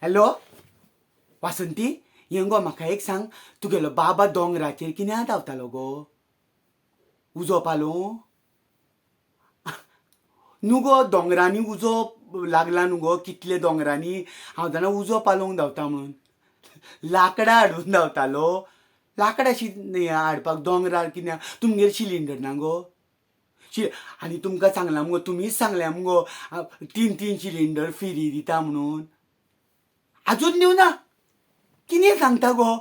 Hello वासंती, हें गो म्हाका एक सांग, तुगेलो बाबा दोंगराचेर कित्याक धांवतालो गो? उजो पालू न्हू गो, दोंगरांनी उजो लागला न्हू गो, कितले दोंगरांनी हांव जाणा उजो पालोवंक धांवता म्हणून. लाकडां हाडून धांवतालो. लाकडां हाडपाक दोंगरार कित्याक? तुमगेर सिलिंडर ना गो? आनी तुमकां सांगलां मुगो, तुमीच सांगल्या मुगो 3 सिलिंडर फ्री दिता म्हणून. आजून दिवना? कितें सांगता गो?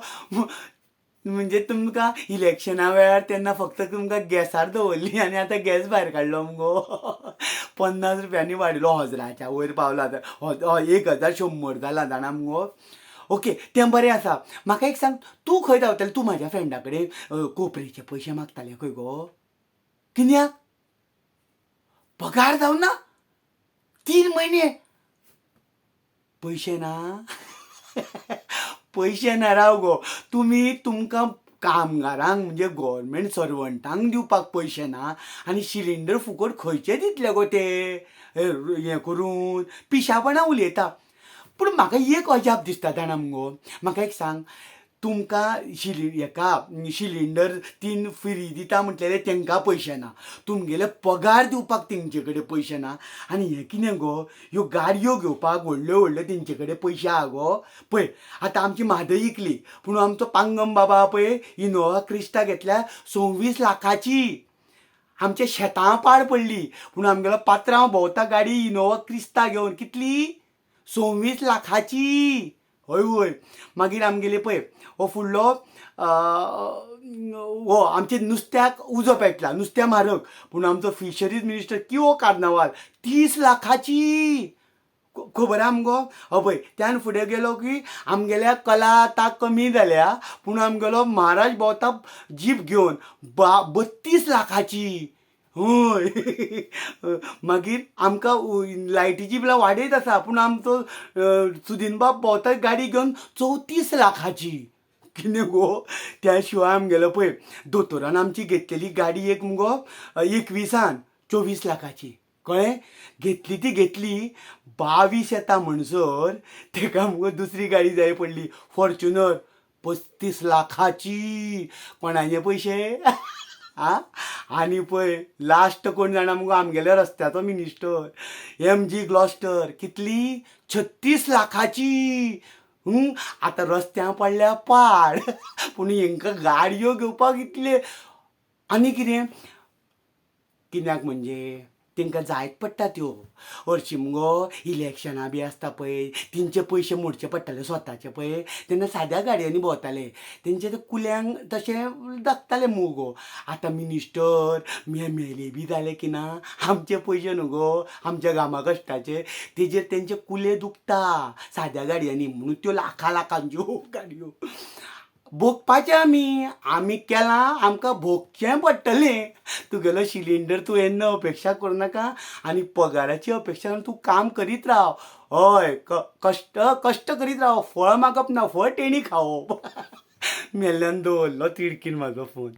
म्हणजे तुमकां इलेक्शना वेळार तेन्ना फक्त तुमकां गॅसार दवरली आनी आतां गॅस भायर काडलो मुगो. 50 रुपयांनी वाडयलो, हजराच्या वयर पावला आतां. 1100 जाला जाणा मुगो. ओके, तें बरें आसा. म्हाका एक सांग, तूं खंय धांवतालें? तूं म्हाज्या फ्रेंडा कडेन कोपरेचे पयशे मागताले खंय गो? कित्याक? पगार जावना? 3 म्हयने पयशे ना? पयशे ना राव गो. तुमकां कामगारांक म्हणजे गव्हर्मेंट सर्वंटांक दिवपाक पयशे ना आनी सिलिंडर फुकट खंयचे दितले गो ते हें करून? पिशापणां उलयता. पूण म्हाका एक अजाप दिसता जाणा मुगो. म्हाका एक सांग, तुमकां सिलिंडर 3 फ्री दिता म्हटलेले तेंकां पयशे ना, तुमगेले पगार दिवपाक तेंचे कडेन पयशे ना, आनी हें कितें गो? ह्यो गाडयो घेवपाक व्हडल्यो व्हडल्यो तेंचे कडेन पयशे आहा गो. पळय, आतां आमची म्हादय इकली, पूण आमचो पांगम बाबा आहा पळय, इनोवा क्रिस्टा घेतल्या 26 लाखाची. आमच्या शेतां पाड पडली, पूण आमगेलो पात्रांव भोंवता गाडी इनोवा क्रिस्टा घेवन. कितली? 26 लाखाची. हय हय. मागीर आमगेले पळय हो फुडलो हो आमचे नुस्त्याक उजो पेटला, नुस्तें म्हारग, पूण आमचो फिशरीज मिनिस्टर किओ कार्नावाल 30 लाखाची. खबर आहा मुगो? पळय, त्यान फुडें गेलो की आमगेल्या कला आतां कमी जाल्या, पूण आमगेलो महाराज भोंवता जीप घेवन 32 लाखाची. हय. मागीर आमकां लायटीची बिलां वाडयत आसा, पूण आमचो सुदीनबाब भोंवता गाडी घेवन 34 लाखाची. कितें गो? त्या शिवाय आमगेलो पळय दोतोरान आमची घेतलेली गाडी एक मुगो 21 24 लाखाची. कळ्ळें? घेतली ती घेतली, 22 येता म्हणसर तेका मुगो दुसरी गाडी जाय पडली, फॉर्च्युनर 35 लाखाची. कोणाचे पयशे? आनी पळय लास्ट कोण जाणा मुगो? आमगेल्या रस्त्याचो मिनिस्टर MG ग्लॉस्टर. कितली? 36 लाखाची. आतां रस्त्यां पडल्या पाड, पूण हेंकां गाडयो घेवपाक इतले. आनी कित्याक म्हणजे तेंकां जायत पडटा त्यो. हरशीं मुगो इलेक्शनां बी आसता पळय, तेंचे पयशे मोडचे पडटाले स्वताचे पळय, तेन्ना साद्या गाडयांनी भोंवताले. तेंचे ते कुल्यांक तशें धाकताले मुगो. आतां मिनिस्टर MLA बी जाले की ना, आमचे पयशे न्हू गो, आमच्या घामा कश्टाचे, तेजेर तेंचे कुले दुखता साद्या गाडयांनी. म्हणून त्यो लाखांच्यो गाडयो भोगपाचें आमी केलां, आमकां भोगचें पडटलें. तुगेलो सिलिंडर तूं येन्ना अपेक्षा करूं नाका आनी पगाराची अपेक्षा करून तूं काम करीत राव. हय, कश्ट करीत राव. फळ मागप ना, फळ तेणी खावप. मेल्ल्यान दवरलो तिडकीन म्हाजो फोन.